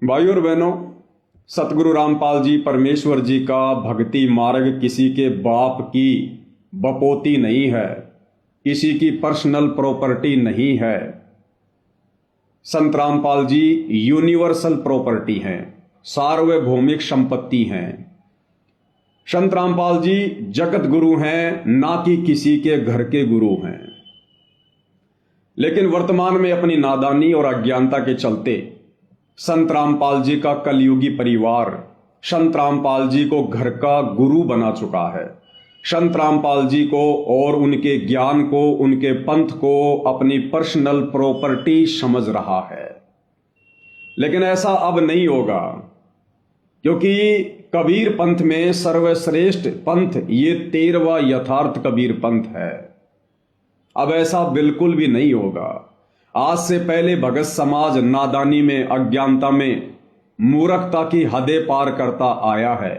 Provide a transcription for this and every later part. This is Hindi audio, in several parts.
भाइयों और बहनों, सतगुरु रामपाल जी परमेश्वर जी का भक्ति मार्ग किसी के बाप की बपोती नहीं है, किसी की पर्सनल प्रॉपर्टी नहीं है। संत रामपाल जी यूनिवर्सल प्रॉपर्टी हैं, सार्वभौमिक संपत्ति हैं। संत रामपाल जी जगत गुरु हैं, ना कि किसी के घर के गुरु हैं। लेकिन वर्तमान में अपनी नादानी और अज्ञानता के चलते संत रामपाल जी का कलयुगी परिवार संत रामपाल जी को घर का गुरु बना चुका है। संत रामपाल जी को और उनके ज्ञान को, उनके पंथ को अपनी पर्सनल प्रॉपर्टी समझ रहा है। लेकिन ऐसा अब नहीं होगा, क्योंकि कबीर पंथ में सर्वश्रेष्ठ पंथ ये 13वां यथार्थ कबीर पंथ है। अब ऐसा बिल्कुल भी नहीं होगा। आज से पहले भगत समाज नादानी में, अज्ञानता में, मूर्खता की हदें पार करता आया है।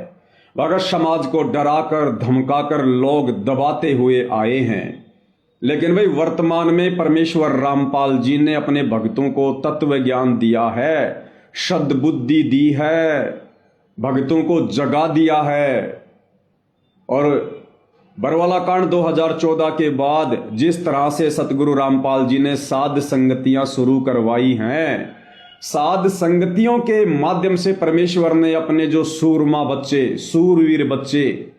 भगत समाज को डराकर धमकाकर लोग दबाते हुए आए हैं। लेकिन भाई वर्तमान में परमेश्वर रामपाल जी ने अपने भक्तों को तत्व ज्ञान दिया है, सद्बुद्धि दी है, भक्तों को जगा दिया है। और बरवाला कांड 2014 के बाद जिस तरह से सतगुरु रामपाल जी ने साध संगतियां शुरू करवाई हैं, साध संगतियों के माध्यम से परमेश्वर ने अपने जो सूरमा बच्चे, सूरवीर बच्चे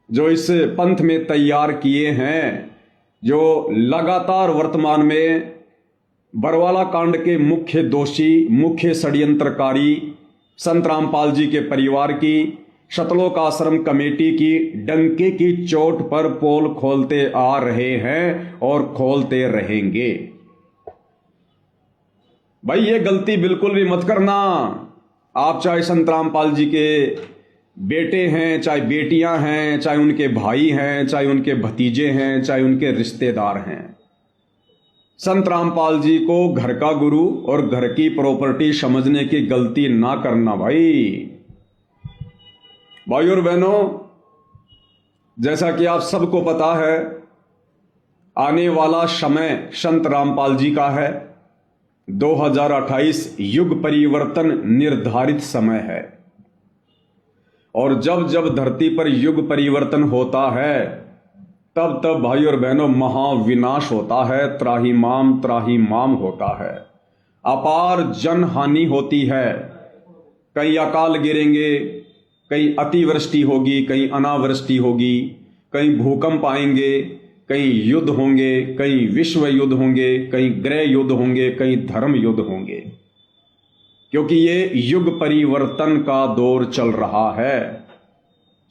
जो इस पंथ में तैयार किए हैं, जो लगातार वर्तमान में बरवाला कांड के मुख्य दोषी, मुख्य षड्यंत्रकारी संत रामपाल जी के परिवार की, शतलोक आश्रम कमेटी की डंके की चोट पर पोल खोलते आ रहे हैं और खोलते रहेंगे। भाई ये गलती बिल्कुल भी मत करना। आप चाहे संत रामपाल जी के बेटे हैं, चाहे बेटियां हैं, चाहे उनके भाई हैं, चाहे उनके भतीजे हैं, चाहे उनके रिश्तेदार हैं, संत रामपाल जी को घर का गुरु और घर की प्रॉपर्टी समझने की गलती ना करना। भाई और बहनों, जैसा कि आप सबको पता है, आने वाला समय संत रामपाल जी का है। 2028 युग परिवर्तन निर्धारित समय है। और जब जब धरती पर युग परिवर्तन होता है, तब तब भाई और बहनों महाविनाश होता है, त्राही माम होता है, अपार जन हानि होती है। कई अकाल गिरेंगे, कहीं अतिवृष्टि होगी, कहीं अनावृष्टि होगी, कहीं भूकंप आएंगे, कहीं युद्ध होंगे, कहीं विश्व युद्ध होंगे, कहीं गृह युद्ध होंगे, कहीं धर्म युद्ध होंगे, क्योंकि ये युग परिवर्तन का दौर चल रहा है।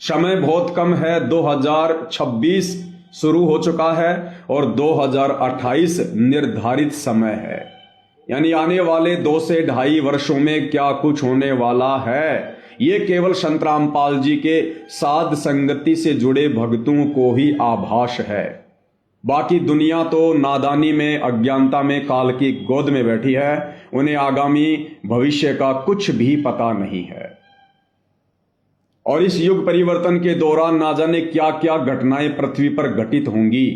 समय बहुत कम है। 2026 शुरू हो चुका है और 2028 निर्धारित समय है। यानी आने वाले 2 से 2.5 वर्षों में क्या कुछ होने वाला है, ये केवल संत रामपाल जी के साध संगति से जुड़े भक्तों को ही आभास है। बाकी दुनिया तो नादानी में, अज्ञानता में, काल की गोद में बैठी है। उन्हें आगामी भविष्य का कुछ भी पता नहीं है। और इस युग परिवर्तन के दौरान ना जाने क्या क्या घटनाएं पृथ्वी पर घटित होंगी।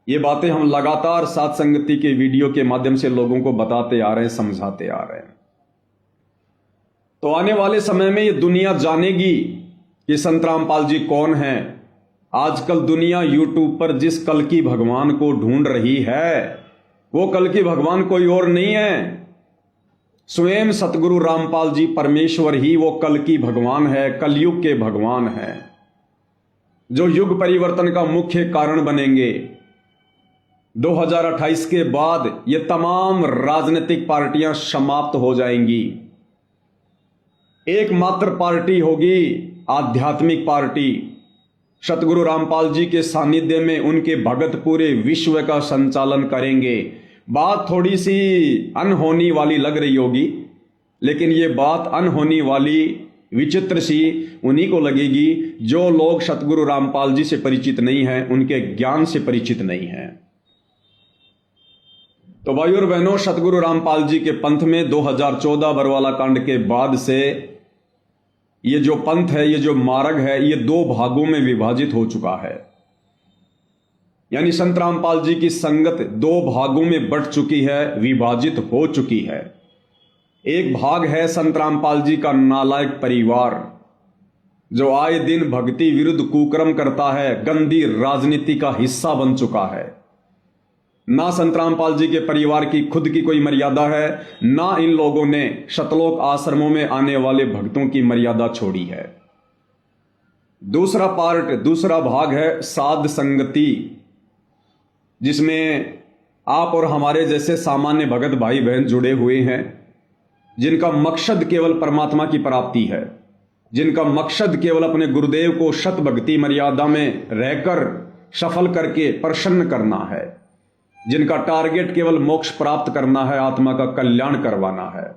ये बातें हम लगातार साध संगति के वीडियो के माध्यम से लोगों को बताते आ रहे हैं, समझाते आ रहे हैं। तो आने वाले समय में ये दुनिया जानेगी कि संत रामपाल जी कौन हैं। आजकल दुनिया यूट्यूब पर जिस कल की भगवान को ढूंढ रही है, वो कल की भगवान कोई और नहीं है, स्वयं सतगुरु रामपाल जी परमेश्वर ही वो कल की भगवान है, कलयुग के भगवान है, जो युग परिवर्तन का मुख्य कारण बनेंगे। 2028 के बाद ये तमाम राजनीतिक पार्टियां समाप्त हो जाएंगी। एकमात्र पार्टी होगी आध्यात्मिक पार्टी। सतगुरु रामपाल जी के सानिध्य में उनके भगत पूरे विश्व का संचालन करेंगे। बात थोड़ी सी अनहोनी वाली लग रही होगी, लेकिन ये बात अनहोनी वाली, विचित्र सी उन्हीं को लगेगी जो लोग सतगुरु रामपाल जी से परिचित नहीं हैं, उनके ज्ञान से परिचित नहीं हैं। तो भाई और बहनों, सतगुरु रामपाल जी के पंथ में 2014 बरवाला कांड के बाद से ये जो पंथ है, ये जो मार्ग है, ये 2 भागों में विभाजित हो चुका है। यानी संत रामपाल जी की संगत 2 भागों में बंट चुकी है, विभाजित हो चुकी है। एक भाग है संत रामपाल जी का नालायक परिवार, जो आए दिन भक्ति विरुद्ध कुकर्म करता है, गंदी राजनीति का हिस्सा बन चुका है। ना संत रामपाल जी के परिवार की खुद की कोई मर्यादा है, ना इन लोगों ने शतलोक आश्रमों में आने वाले भक्तों की मर्यादा छोड़ी है। दूसरा भाग है साध संगति, जिसमें आप और हमारे जैसे सामान्य भगत भाई बहन जुड़े हुए हैं, जिनका मकसद केवल परमात्मा की प्राप्ति है, जिनका मकसद केवल अपने गुरुदेव को शत भक्ति मर्यादा में रहकर सफल करके प्रसन्न करना है, जिनका टारगेट केवल मोक्ष प्राप्त करना है, आत्मा का कल्याण करवाना है।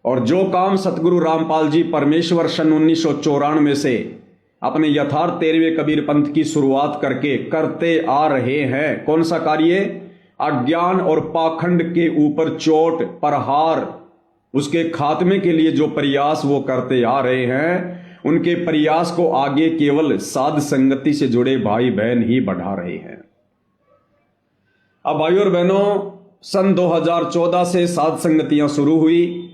और जो काम सतगुरु रामपाल जी परमेश्वर सन 1994 से अपने यथार्थ 13वें कबीर पंथ की शुरुआत करके करते आ रहे हैं, कौन सा कार्य? अज्ञान और पाखंड के ऊपर चोट प्रहार, उसके खात्मे के लिए जो प्रयास वो करते आ रहे हैं, उनके प्रयास को आगे केवल साध संगति से जुड़े भाई बहन ही बढ़ा रहे हैं। अब भाइयों और बहनों, सन 2014 से साध संगतियां शुरू हुई।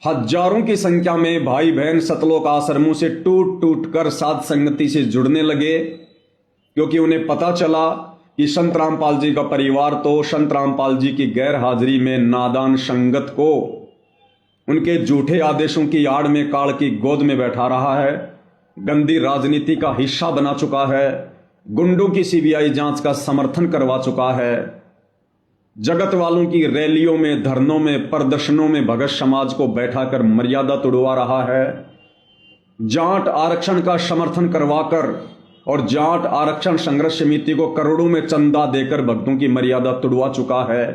हजारों की संख्या में भाई बहन सतलोक आश्रमों से टूट टूट कर साध संगति से जुड़ने लगे, क्योंकि उन्हें पता चला कि संत रामपाल जी का परिवार तो संत रामपाल जी की गैर हाजिरी में नादान संगत को उनके झूठे आदेशों की आड़ में काल की गोद में बैठा रहा है, गंदी राजनीति का हिस्सा बना चुका है, गुंडों की सीबीआई जांच का समर्थन करवा चुका है, जगत वालों की रैलियों में, धरनों में, प्रदर्शनों में भगत समाज को बैठाकर मर्यादा तोड़वा रहा है, जाट आरक्षण का समर्थन करवाकर और जाट आरक्षण संघर्ष समिति को करोड़ों में चंदा देकर भक्तों की मर्यादा तोड़वा चुका है,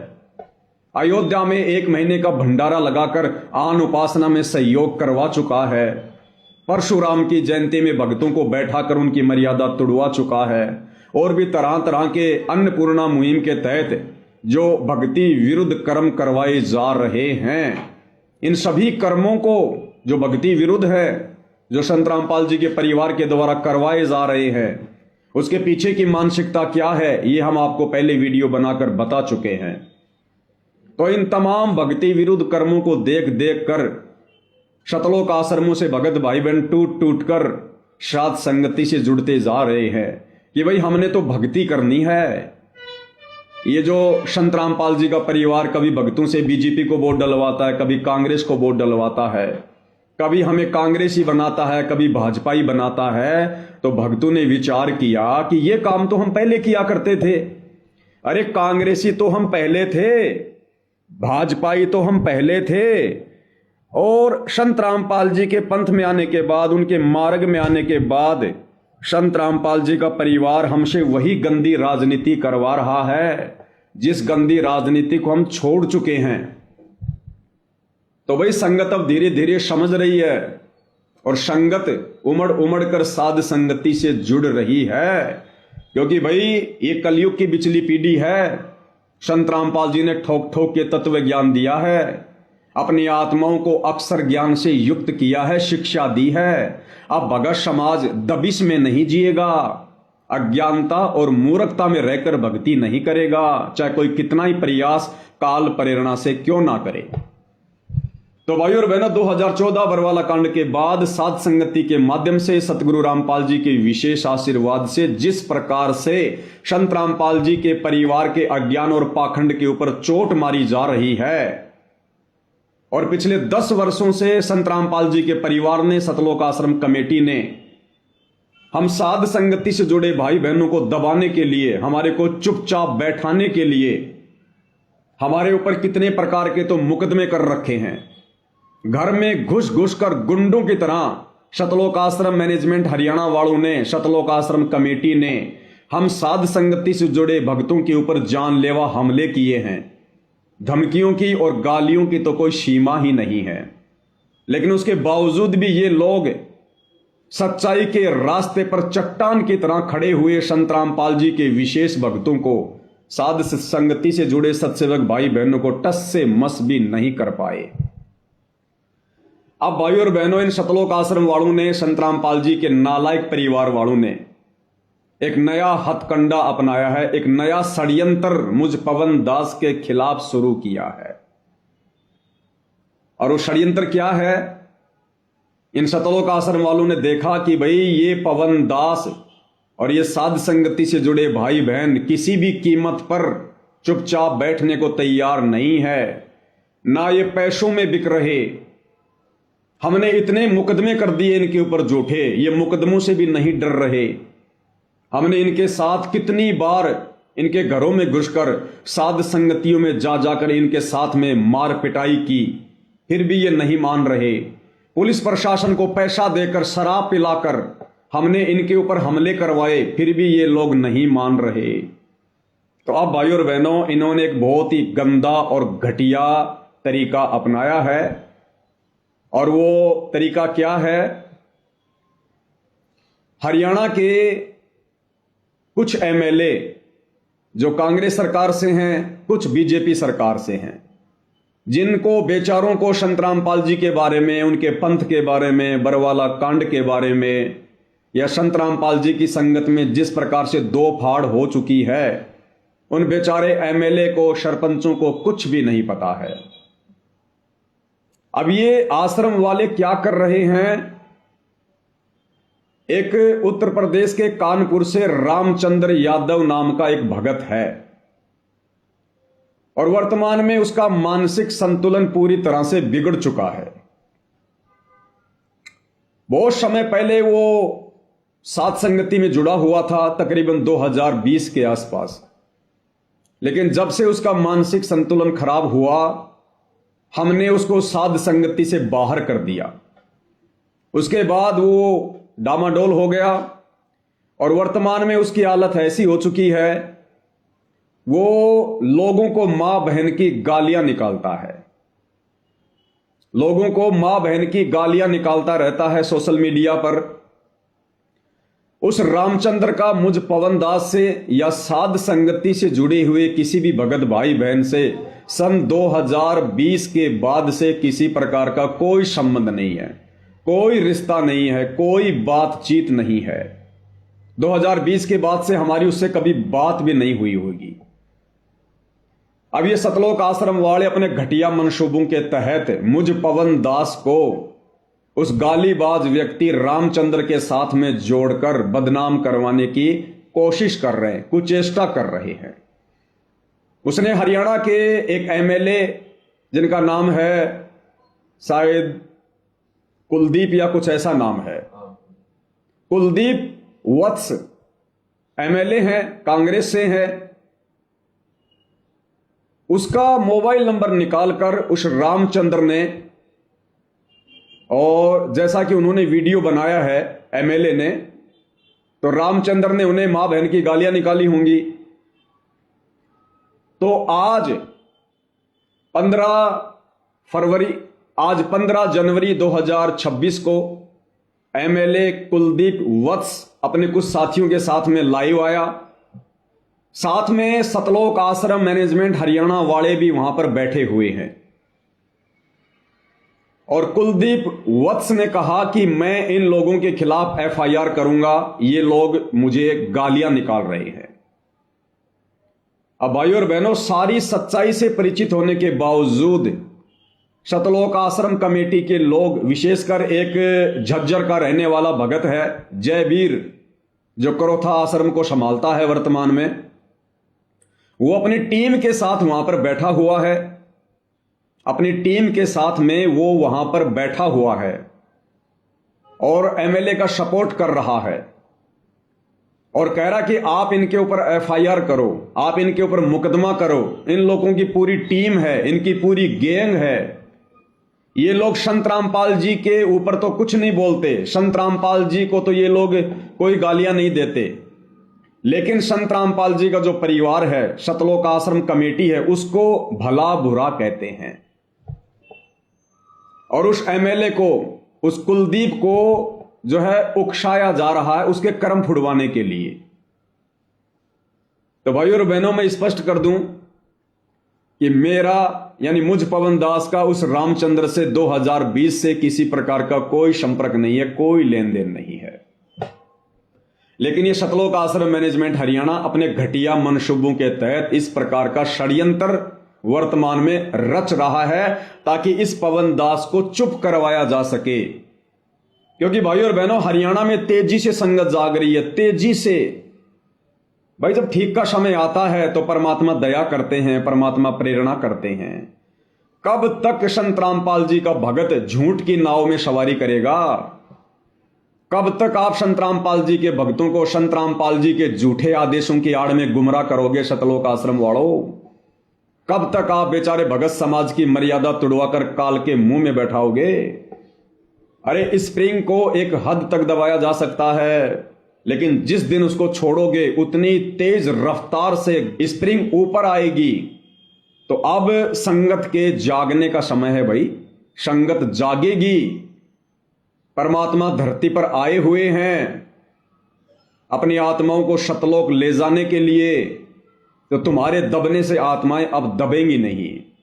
अयोध्या में 1 महीने का भंडारा लगाकर आन उपासना में सहयोग करवा चुका है, परशुराम की जयंती में भक्तों को बैठाकर उनकी मर्यादा तोड़वा चुका है, और भी तरह तरह के अन्नपूर्णा मुहिम के तहत जो भक्ति विरुद्ध कर्म करवाए जा रहे हैं, इन सभी कर्मों को जो भक्ति विरुद्ध है, जो संत रामपाल जी के परिवार के द्वारा करवाए जा रहे हैं, उसके पीछे की मानसिकता क्या है, ये हम आपको पहले वीडियो बनाकर बता चुके हैं। तो इन तमाम भक्ति विरुद्ध कर्मों को देख देख कर शतलोक आश्रमों से भगत भाई बहन टूट टूट कर साध संगति से जुड़ते जा रहे हैं कि भाई हमने तो भक्ति करनी है। ये जो संत रामपाल जी का परिवार कभी भक्तों से बीजेपी को वोट डलवाता है, कभी कांग्रेस को वोट डलवाता है, कभी हमें कांग्रेसी बनाता है, कभी भाजपाई बनाता है, तो भक्तों ने विचार किया कि ये काम तो हम पहले किया करते थे। अरे कांग्रेसी तो हम पहले थे, भाजपाई तो हम पहले थे, और संत रामपाल जी के पंथ में आने के बाद, उनके मार्ग में आने के बाद संत रामपाल जी का परिवार हमसे वही गंदी राजनीति करवा रहा है, जिस गंदी राजनीति को हम छोड़ चुके हैं। तो भाई संगत अब धीरे धीरे समझ रही है, और संगत उमड़ उमड़ कर साध संगति से जुड़ रही है, क्योंकि भाई ये कलयुग की बिचली पीढ़ी है। संत रामपाल जी ने ठोक ठोक के तत्व ज्ञान दिया है, अपनी आत्माओं को अक्षर ज्ञान से युक्त किया है, शिक्षा दी है। अब भगत समाज दबिश में नहीं जिएगा, अज्ञानता और मूर्खता में रहकर भक्ति नहीं करेगा, चाहे कोई कितना ही प्रयास काल प्रेरणा से क्यों ना करे। तो भाइयों और बहनों, 2014 बरवाला कांड के बाद साध संगति के माध्यम से सतगुरु रामपाल जी के विशेष आशीर्वाद से जिस प्रकार से संत रामपाल जी के परिवार के अज्ञान और पाखंड के ऊपर चोट मारी जा रही है, और पिछले 10 वर्षों से संत रामपाल जी के परिवार ने, सतलोक आश्रम कमेटी ने हम साध संगति से जुड़े भाई बहनों को दबाने के लिए, हमारे को चुपचाप बैठाने के लिए हमारे ऊपर कितने प्रकार के तो मुकदमे कर रखे हैं। घर में घुस घुस कर गुंडों की तरह सतलोक आश्रम मैनेजमेंट हरियाणा वालों ने, सतलोक आश्रम कमेटी ने हम साध संगति से जुड़े भक्तों के ऊपर जानलेवा हमले किए हैं। धमकियों की और गालियों की तो कोई सीमा ही नहीं है, लेकिन उसके बावजूद भी ये लोग सच्चाई के रास्ते पर चट्टान की तरह खड़े हुए संत रामपाल जी के विशेष भक्तों को, साध संगति से जुड़े सत्सेवक भाई बहनों को टस से मस भी नहीं कर पाए। अब भाइयों और बहनों, इन सतलोक आश्रम वालों ने, संत रामपाल जी के नालायक परिवार वालों ने एक नया हथकंडा अपनाया है, एक नया षड्यंत्र मुझ पवन दास के खिलाफ शुरू किया है। और वो षड्यंत्र क्या है? इन सतलोक आश्रम वालों ने देखा कि भाई ये पवन दास और ये साध संगति से जुड़े भाई बहन किसी भी कीमत पर चुपचाप बैठने को तैयार नहीं है, ना ये पैसों में बिक रहे। हमने इतने मुकदमे कर दिए इनके ऊपर झूठे, ये मुकदमों से भी नहीं डर रहे। हमने इनके साथ कितनी बार इनके घरों में घुसकर साध संगतियों में जा जाकर इनके साथ में मार पिटाई की, फिर भी ये नहीं मान रहे। पुलिस प्रशासन को पैसा देकर शराब पिलाकर हमने इनके ऊपर हमले करवाए, फिर भी ये लोग नहीं मान रहे। तो अब भाइयों और बहनों, इन्होंने एक बहुत ही गंदा और घटिया तरीका अपनाया है। और वो तरीका क्या है? हरियाणा के कुछ एमएलए जो कांग्रेस सरकार से हैं, कुछ बीजेपी सरकार से हैं, जिनको बेचारों को संत रामपाल जी के बारे में, उनके पंथ के बारे में, बरवाला कांड के बारे में, या संत रामपाल जी की संगत में जिस प्रकार से दो फाड़ हो चुकी है, उन बेचारे एमएलए को, सरपंचों को कुछ भी नहीं पता है। अब ये आश्रम वाले क्या कर रहे हैं? एक उत्तर प्रदेश के कानपुर से रामचंद्र यादव नाम का एक भगत है और वर्तमान में उसका मानसिक संतुलन पूरी तरह से बिगड़ चुका है। बहुत समय पहले वो साध संगति में जुड़ा हुआ था, तकरीबन 2020 के आसपास, लेकिन जब से उसका मानसिक संतुलन खराब हुआ, हमने उसको साध संगति से बाहर कर दिया। उसके बाद वो डामाडोल हो गया और वर्तमान में उसकी हालत ऐसी हो चुकी है, वो लोगों को मां बहन की गालियां निकालता है, लोगों को मां बहन की गालियां निकालता रहता है सोशल मीडिया पर। उस रामचंद्र का मुझ पवन दास से या साध संगति से जुड़े हुए किसी भी भगत भाई बहन से सन 2020 के बाद से किसी प्रकार का कोई संबंध नहीं है, कोई रिश्ता नहीं है, कोई बातचीत नहीं है। 2020 के बाद से हमारी उससे कभी बात भी नहीं हुई होगी। अब ये सतलोक आश्रम वाले अपने घटिया मंसूबों के तहत मुझ पवन दास को उस गालीबाज व्यक्ति रामचंद्र के साथ में जोड़कर बदनाम करवाने की कोशिश कर रहे हैं, कुचेष्टा कर रहे हैं। उसने हरियाणा के एक एमएलए जिनका नाम है शायद कुलदीप या कुछ ऐसा नाम है, कुलदीप वत्स एमएलए हैं, कांग्रेस से हैं, उसका मोबाइल नंबर निकालकर उस रामचंद्र ने, और जैसा कि उन्होंने वीडियो बनाया है एमएलए ने, तो रामचंद्र ने उन्हें मां बहन की गालियां निकाली होंगी। तो आज 15 जनवरी 2026 को एमएलए कुलदीप वत्स अपने कुछ साथियों के साथ में लाइव आया। साथ में सतलोक आश्रम मैनेजमेंट हरियाणा वाले भी वहां पर बैठे हुए हैं और कुलदीप वत्स ने कहा कि मैं इन लोगों के खिलाफ एफआईआर करूंगा, ये लोग मुझे गालियां निकाल रहे हैं। अब भाइयों और बहनों, सारी सच्चाई से परिचित होने के बावजूद सतलोक आश्रम कमेटी के लोग, विशेषकर एक झज्जर का रहने वाला भगत है जयवीर, जो करोथा आश्रम को संभालता है वर्तमान में, वो अपनी टीम के साथ वहां पर बैठा हुआ है, अपनी टीम के साथ में वो वहां पर बैठा हुआ है और एमएलए का सपोर्ट कर रहा है और कह रहा कि आप इनके ऊपर एफआईआर करो, आप इनके ऊपर मुकदमा करो। इन लोगों की पूरी टीम है, इनकी पूरी गैंग है। ये लोग संत रामपाल जी के ऊपर तो कुछ नहीं बोलते, संत रामपाल जी को तो ये लोग कोई गालियां नहीं देते, लेकिन संत रामपाल जी का जो परिवार है, सतलोक आश्रम कमेटी है, उसको भला बुरा कहते हैं। और उस एमएलए को, उस कुलदीप को जो है उकसाया जा रहा है उसके कर्म फुड़वाने के लिए। तो भाइयों और बहनों, मैं स्पष्ट कर दूं कि मेरा यानी मुझ पवन दास का उस रामचंद्र से 2020 से किसी प्रकार का कोई संपर्क नहीं है, कोई लेन देन नहीं है। लेकिन ये सतलोक आश्रम मैनेजमेंट हरियाणा अपने घटिया मंसूबों के तहत इस प्रकार का षड्यंत्र वर्तमान में रच रहा है ताकि इस पवन दास को चुप करवाया जा सके। क्योंकि भाई और बहनों, हरियाणा में तेजी से संगत जाग रही है, तेजी से। भाई जब ठीक का समय आता है तो परमात्मा दया करते हैं, परमात्मा प्रेरणा करते हैं। कब तक संत रामपाल जी का भगत झूठ की नाव में सवारी करेगा? कब तक आप संत रामपाल जी के भक्तों को संत रामपाल जी के झूठे आदेशों की आड़ में गुमराह करोगे सतलोक आश्रम वालों? कब तक आप बेचारे भगत समाज की मर्यादा तुड़वाकर काल के मुंह में बैठाओगे? अरे स्प्रिंग को एक हद तक दबाया जा सकता है, लेकिन जिस दिन उसको छोड़ोगे उतनी तेज रफ्तार से स्प्रिंग ऊपर आएगी। तो अब संगत के जागने का समय है भाई, संगत जागेगी। परमात्मा धरती पर आए हुए हैं अपनी आत्माओं को सतलोक ले जाने के लिए। तो तुम्हारे दबने से आत्माएं अब दबेंगी नहीं।